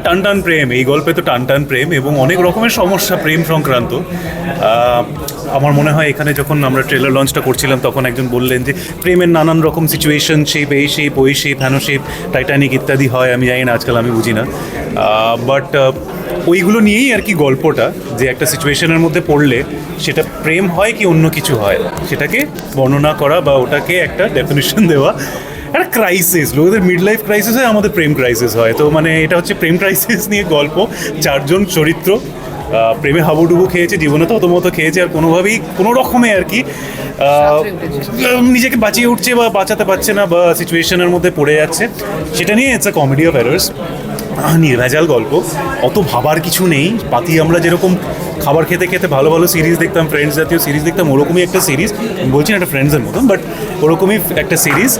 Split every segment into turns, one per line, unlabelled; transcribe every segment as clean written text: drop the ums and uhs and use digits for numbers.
টান টান প্রেম, এই গল্পে তো টান টান প্রেম এবং অনেক রকমের সমস্যা প্রেম সংক্রান্ত। আমার মনে হয় এখানে যখন আমরা ট্রেলার লঞ্চটা করছিলাম তখন একজন বললেন যে প্রেমের নানান রকম সিচুয়েশন শেপ, এই শেপ ওই শেপ হ্যানো শেপ, টাইটানিক ইত্যাদি হয়, আমি জানি না, আজকাল আমি বুঝি না। বাট ওইগুলো নিয়েই আর কি গল্পটা, যে একটা সিচুয়েশনের মধ্যে পড়লে সেটা প্রেম হয় কি অন্য কিছু হয় সেটাকে বর্ণনা করা বা ওটাকে একটা ডেফিনিশন দেওয়া। একটা ক্রাইসিস, লোকেদের মিড লাইফ ক্রাইসিস হয়, আমাদের প্রেম ক্রাইসিস হয়। তো মানে এটা হচ্ছে প্রেম ক্রাইসিস নিয়ে গল্প, চারজন চরিত্র প্রেমে হাবুডুবু খেয়েছে, জীবনে মতো খেয়েছে, আর কোনোভাবেই কোনো রকমে আর কি নিজেকে বাঁচিয়ে উঠছে বা বাঁচাতে পারছে না বা সিচুয়েশনের মধ্যে পড়ে যাচ্ছে, সেটা নিয়ে it's a comedy of errors. নির্ভেজাল গল্প, অত ভাবার কিছু নেই। পাতি আমরা যেরকম খাবার খেতে খেতে ভালো ভালো সিরিজ দেখতাম, ফ্রেন্ডস জাতীয় সিরিজ দেখতাম, ওরকমই একটা সিরিজ, বলছি না একটা ফ্রেন্ডসের মতন, বাট ওরকমই একটা সিরিজ।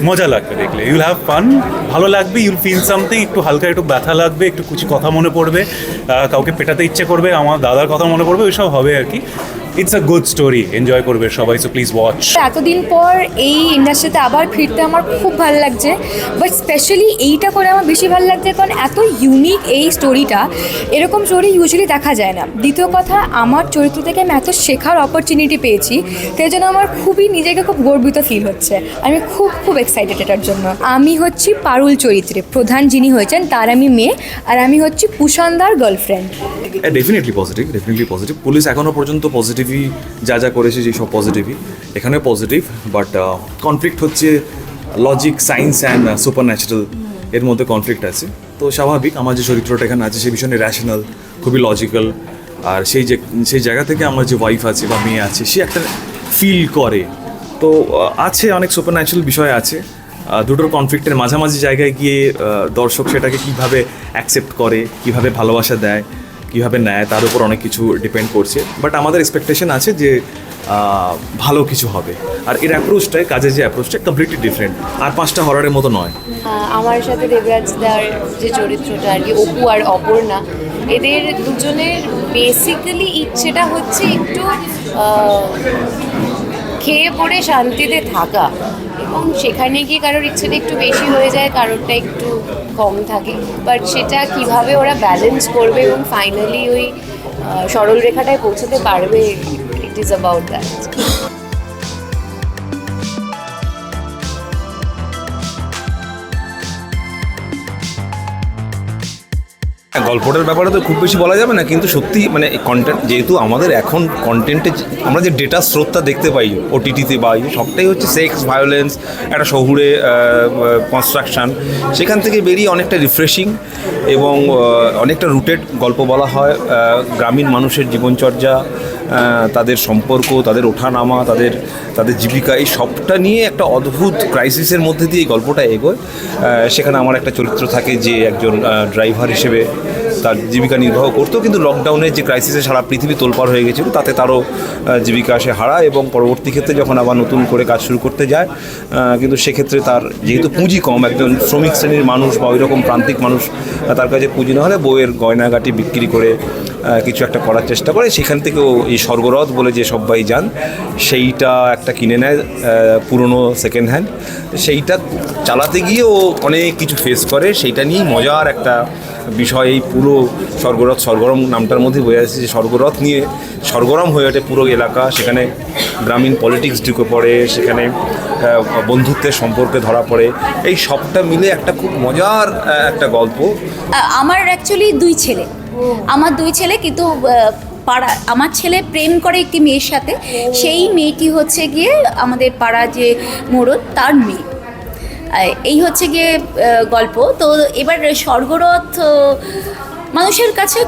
মজা লাগবে দেখলে, ইউল হ্যাভ ফান, ভালো লাগবে, ইউল ফিল সামথিং, একটু হালকা একটু ব্যথা লাগবে, একটু কিছু কথা মনে পড়বে, কাউকে পেটাতে ইচ্ছে করবে, আমার দাদার কথা মনে পড়বে, ওইসব হবে আর কি। It's a good story, enjoy করবে সবাই, সো প্লিজ ওয়াচ।
এতদিন পর এই ইন্ডাস্ট্রিতে আবার ফিরতে আমার খুব ভালো লাগছে, বাট স্পেশালি এইটা করে আমার বেশি ভালো লাগছে কারণ এত ইউনিক এই স্টোরিটা, এরকম স্টোরি ইউজুয়ালি দেখা যায় না। দ্বিতীয় কথা, আমার চরিত্র থেকে আমি এত শেখার অপরচুনিটি পেয়েছি, তাই জন্য আমার খুবই নিজেকে খুব গর্বিত ফিল হচ্ছে। আমি খুব খুব এক্সাইটেড এটার জন্য। আমি হচ্ছি পারুল চরিত্রে, প্রধান যিনি হয়েছেন তার আমি মেয়ে, আর আমি হচ্ছি পুষানদার গার্লফ্রেন্ড।
Definitely positive. পুলিশ এখনও পর্যন্ত পজিটিভই যা করেছে, যে সব পজিটিভই এখানে পজিটিভ, বাট কনফ্লিক্ট হচ্ছে logic, science and super natural, এর মধ্যে কনফ্লিক্ট আছে। তো স্বাভাবিক, আমার যে চরিত্রটা এখানে আছে সে ভীষণই র্যাশনাল, খুবই লজিক্যাল, আর সেই জায়গা থেকে আমার যে ওয়াইফ আছে বা মেয়ে আছে সে একটা ফিল করে। তো আছে অনেক সুপার ন্যাচারাল বিষয় আছে। দুটোর কনফ্লিক্টের মাঝামাঝি জায়গায় গিয়ে দর্শক সেটাকে কীভাবে অ্যাকসেপ্ট করে, কীভাবে ভালোবাসা দেয়, কীভাবে নেয়, তার উপর অনেক কিছু ডিপেন্ড করছে। বাট আমাদের এক্সপেকটেশন আছে যে ভালো কিছু হবে, আর এর অ্যাপ্রোচটাই, কাজের যে অ্যাপ্রোচটা কমপ্লিটলি ডিফারেন্ট, আর 5টা হররের মতো নয়।
আমার সাথে দেবরাজ দার যে চরিত্রটা আর কি, অপু আর অপর্ণা, এদের দুজনের বেসিক্যালি ইচ্ছেটা হচ্ছে একটু খেয়ে পড়ে শান্তিতে থাকা, এবং সেখানে গিয়ে কারোর ইচ্ছেটা একটু বেশি হয়ে যায়, কারোরটা একটু কম থাকে, বাট সেটা কিভাবে ওরা ব্যালেন্স করবে এবং ফাইনালি ওই সরল রেখাটায় পৌঁছতে পারবে, ইট ইজ অ্যাবাউট দ্যাট।
গল্পটার ব্যাপারে তো খুব বেশি বলা যাবে না, কিন্তু সত্যি মানে কন্টেন্ট, যেহেতু আমাদের এখন কন্টেন্টে আমরা যে ডেটা স্রোতটা দেখতে পাই ওটিটিতে বা সবটাই হচ্ছে সেক্স, ভায়োলেন্স, একটা শহুরে কনস্ট্রাকশন, সেখান থেকে বেরিয়ে অনেকটা রিফ্রেশিং এবং অনেকটা রুটেড গল্প বলা হয়। গ্রামীণ মানুষের জীবনচর্যা, তাদের সম্পর্ক, তাদের ওঠানামা, তাদের জীবিকা, এই সবটা নিয়ে একটা অদ্ভুত ক্রাইসিসের মধ্যে দিয়ে এই গল্পটা এগোয়। সেখানে আমার একটা চরিত্র থাকে যে একজন ড্রাইভার হিসেবে তার জীবিকা নির্বাহ করতো, কিন্তু লকডাউনের যে ক্রাইসিসে সারা পৃথিবী তোলপাড় হয়ে গেছিলো, তাতে তারও জীবিকা সে হারায় এবং পরবর্তী ক্ষেত্রে যখন আবার নতুন করে কাজ শুরু করতে যায়, কিন্তু সেক্ষেত্রে তার যেহেতু পুঁজি কম, একজন শ্রমিক শ্রেণীর মানুষ বা ওই রকম প্রান্তিক মানুষ, তার কাছে পুঁজি না হলে বইয়ের গয়নাগাটি বিক্রি করে কিছু একটা করার চেষ্টা করে। সেখান থেকেও এই স্বর্গরথ বলে যে সবাই যান, সেইটা একটা কিনে নেয় পুরনো সেকেন্ড হ্যান্ড, সেইটা চালাতে গিয়ে ও অনেক কিছু ফেস করে। সেইটা নিয়েই মজার একটা বিষয় এই পুরো স্বর্গরম নামটার মধ্যে বোঝা যাচ্ছে যে স্বর্গরথ নিয়ে স্বর্গরম হয়ে ওঠে পুরো এলাকা। সেখানে গ্রামীণ পলিটিক্স ঢুকে পড়ে, সেখানে বন্ধুত্বের সম্পর্কে ধরা পড়ে, এই সবটা মিলে একটা খুব মজার একটা গল্প।
আমার অ্যাকচুয়ালি আমার দুই ছেলে, কিন্তু পাড়া আমার ছেলে প্রেম করে একটি মেয়ের সাথে, সেই মেয়েটি হচ্ছে গিয়ে আমাদের পাড়া যে মোড়ল তার মেয়ে। এই হচ্ছে গিয়ে গল্প। তো এবার স্বর্গরথ মানুষের কাছে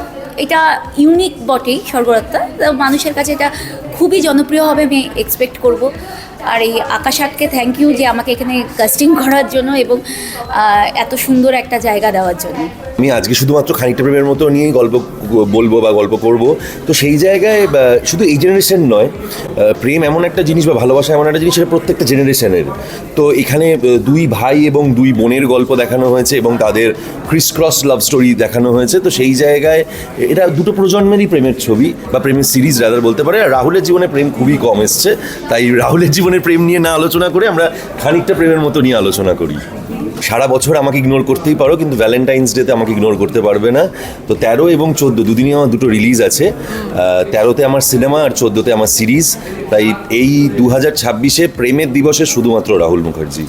এটা ইউনিক বটেই, স্বর্গরথটা মানুষের কাছে এটা খুবই জনপ্রিয় হবে আমি এক্সপেক্ট করব। আর এই আকাশ আটকে থ্যাংক ইউ যে আমাকে এখানে কাস্টিং করার জন্য এবং এত সুন্দর একটা জায়গা দেওয়ার জন্য।
আমি আজকে শুধুমাত্র খানিকটা প্রেমের মতো নিয়েই গল্প বলবো বা গল্প করব। তো সেই জায়গায় শুধু এই জেনারেশন নয়, প্রেম এমন একটা জিনিস বা ভালোবাসা এমন একটা জিনিস, সেটা প্রত্যেকটা জেনারেশনের। তো এখানে দুই ভাই এবং দুই বোনের গল্প দেখানো হয়েছে এবং তাদের ক্রিস ক্রস লাভ স্টোরি দেখানো হয়েছে। তো সেই জায়গায় এটা দুটো প্রজন্মেরই প্রেমের ছবি বা প্রেমের সিরিজ রাদার বলতে পারে। রাহুলের জীবনে প্রেম খুবই কম এসছে, তাই রাহুলের জীবনের প্রেম নিয়ে না আলোচনা করে আমরা খানিকটা প্রেমের মতো নিয়ে আলোচনা করি। সারা বছর আমাকে ইগনোর করতেই পারো, কিন্তু ভ্যালেন্টাইন্স ডেতে আমাকে ইগনোর করতে পারবে না। তো 13 এবং 14 দুদিনই আমার দুটো রিলিজ আছে। 13তে আমার সিনেমা আর 14তে আমার সিরিজ। তাই এই 2026-এ প্রেমের দিবসে শুধুমাত্র রাহুল মুখার্জি।